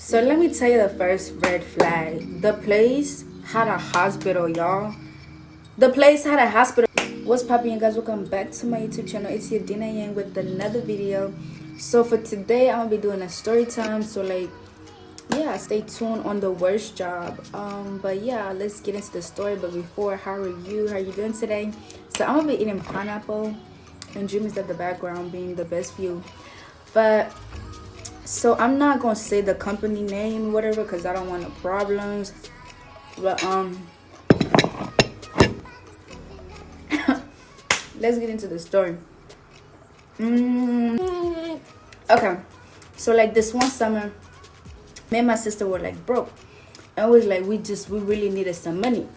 So let me tell you the first red flag. The place had a hospital, y'all. The place had a hospital. What's poppin', guys? Welcome back to my YouTube channel. It's your Dina Yang with another video. So for today, I'm gonna be doing a story time. So yeah, stay tuned on the worst job. But yeah, let's get into the story. But before, how are you? How are you doing today? So I'm gonna be eating pineapple, and Dream is at the background being the best view. But so I'm not gonna say the company name, whatever, because I don't want no problems. But let's get into the story. Okay, so like this one summer, me and my sister were like broke, and we was like we really needed some money.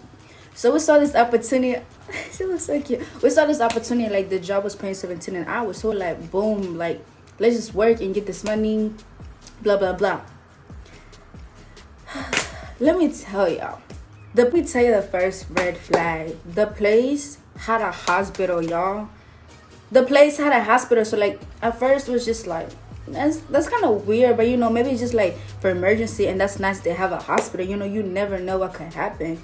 So we saw this opportunity. She looks so cute. We saw this opportunity, like the job was paying 17 an hour. So we're like, boom, like let's just work and get this money, blah blah blah. Let me tell y'all. Let me tell you the first red flag. The place had a hospital, y'all. The place had a hospital. So like at first it was just like that's kind of weird, but you know, maybe it's just like for emergency, and that's nice to have a hospital. You know, you never know what could happen.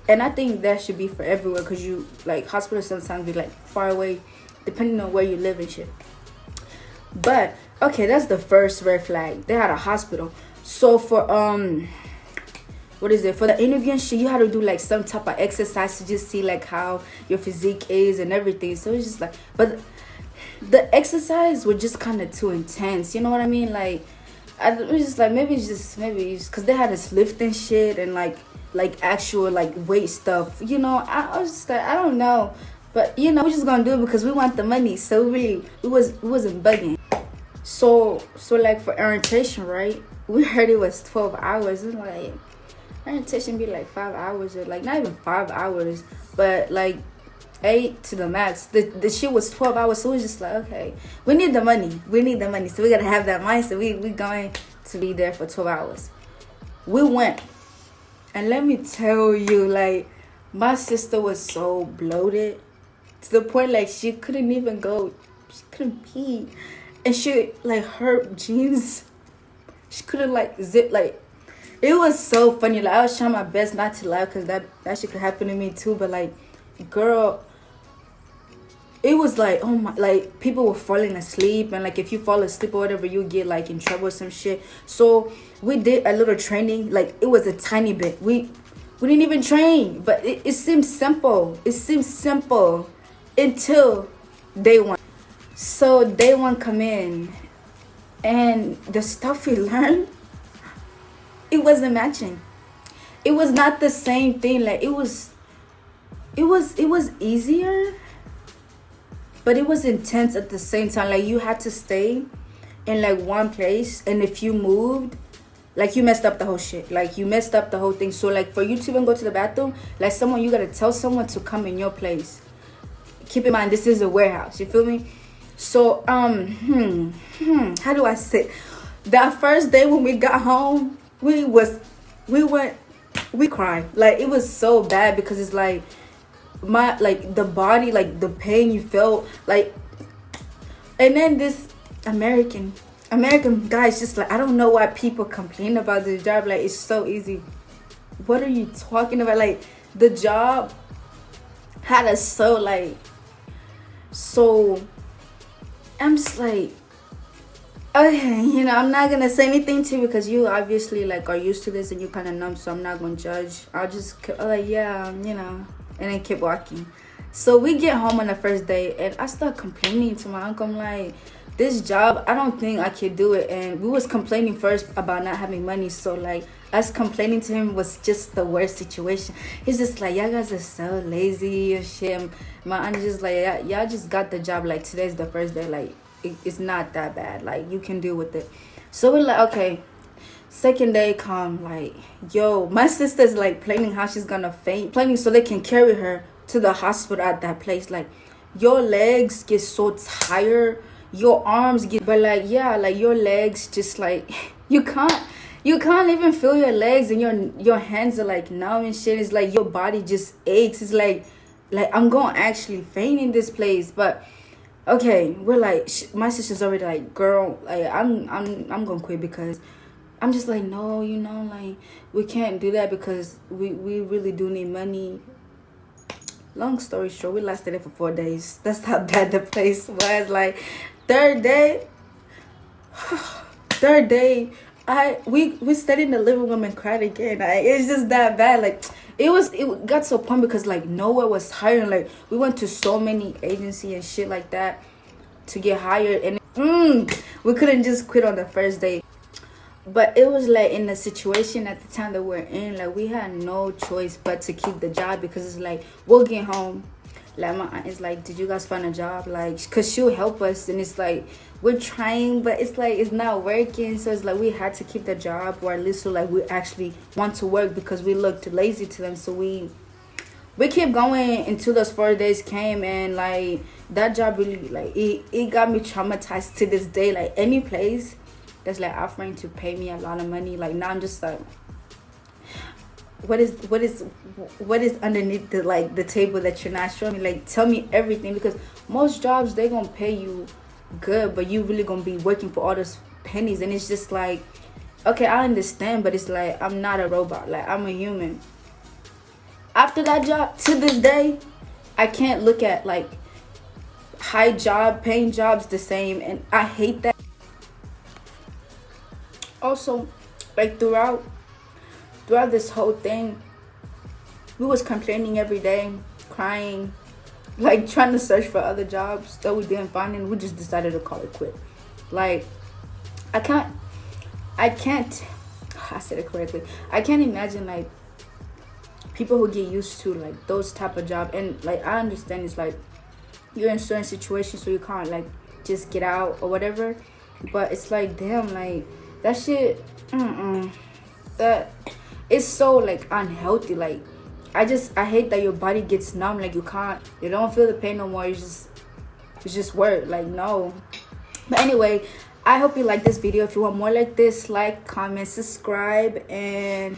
And I think that should be for everywhere, because you like hospitals sometimes be like far away depending on where you live and shit. But okay, that's the first red flag. They had a hospital. So for what is it, for the interview and shit, you had to do like some type of exercise to just see like how your physique is and everything. So it's just like, but the exercise were just kind of too intense, you know what I mean? Like I was just like, maybe it's because they had this lifting shit and like actual like weight stuff, you know. I was just like, I don't know, but you know, we're just gonna do it because we want the money. So we wasn't bugging. So like for orientation, right, we heard it was 12 hours. It's like orientation be like 5 hours, or like not even 5 hours, but like 8 to the max. The shit was 12 hours. So we just like, okay, we need the money, so we gotta have that mindset. We going to be there for 12 hours. We went, and let me tell you, like my sister was so bloated to the point like she couldn't even go, she couldn't pee, and she like her jeans, she couldn't like zip. Like it was so funny. Like I was trying my best not to laugh, because that shit could happen to me too. But like, girl, it was like, oh my, like people were falling asleep, and like if you fall asleep or whatever, you get like in trouble or some shit. So we did a little training. Like it was a tiny bit. We didn't even train, but it seemed simple. It seemed simple until day one. So day one come in, and the stuff we learned, it wasn't matching. It was not the same thing. Like it was easier, but it was intense at the same time. Like you had to stay in like one place, and if you moved, like you messed up the whole shit. Like you messed up the whole thing. So like for you to even go to the bathroom, like you gotta tell someone to come in your place. Keep in mind, this is a warehouse, you feel me? So how do I say, that first day when we got home, we cried. Like it was so bad, because it's like the body, like the pain you felt, like. And then this American guys, just like, I don't know why people complain about this job. Like it's so easy. What are you talking about? Like the job had us so I'm just like, okay, you know, I'm not gonna say anything to you, because you obviously like are used to this and you're kind of numb. So I'm not gonna judge. I'll just like, yeah, you know, and then keep walking. So we get home on the first day, and I start complaining to my uncle. I'm like, this job, I don't think I could do it. And we was complaining first about not having money. So like us complaining to him was just the worst situation. He's just like, y'all guys are so lazy and shit. My aunt is just like, y'all just got the job. Like today's the first day. Like it's not that bad. Like you can deal with it. So we're like, okay. Second day come, like, yo, my sister's like planning how she's gonna faint, planning so they can carry her to the hospital at that place. Like your legs get so tired, your arms get, but like, yeah, like your legs just like you can't even feel your legs, and your hands are like numb and shit. It's like your body just aches. It's like I'm gonna actually faint in this place. But okay, we're like, my sister's already like, girl, like I'm gonna quit, because I'm just like, no, you know, like we can't do that because we really do need money. Long story short, we lasted there for 4 days. That's how bad the place was. Like, third day, third day, we stayed in the living room and cried again. It's just that bad. Like, it got to a point because like nowhere was hiring. Like, we went to so many agency and shit like that to get hired, and we couldn't just quit on the first day. But it was like in the situation at the time that we're in, like we had no choice but to keep the job because it's like we'll get home. Like my aunt is like, did you guys find a job? Like, cause she'll help us, and it's like we're trying, but it's like it's not working. So it's like we had to keep the job, or at least so like we actually want to work because we looked lazy to them. So we kept going until those 4 days came, and like that job really like it got me traumatized to this day. Like any place that's like offering to pay me a lot of money, like now I'm just like, what is underneath the like the table that you're not showing me? Like tell me everything, because most jobs they gonna pay you good, but you really gonna be working for all those pennies, and it's just like, okay, I understand, but it's like I'm not a robot, like I'm a human. After that job, to this day, I can't look at like high job paying jobs the same, and I hate that. Also, like throughout this whole thing, we was complaining every day, crying, like trying to search for other jobs that we didn't find, and we just decided to call it quit. Like I can't I said it correctly, I can't imagine like people who get used to like those type of job. And like I understand it's like you're in certain situations so you can't like just get out or whatever, but it's like damn, like that shit that is so like unhealthy. Like I hate that your body gets numb, like you don't feel the pain no more. It's just work, like no. But anyway, I hope you like this video. If you want more like this, like, comment, subscribe, and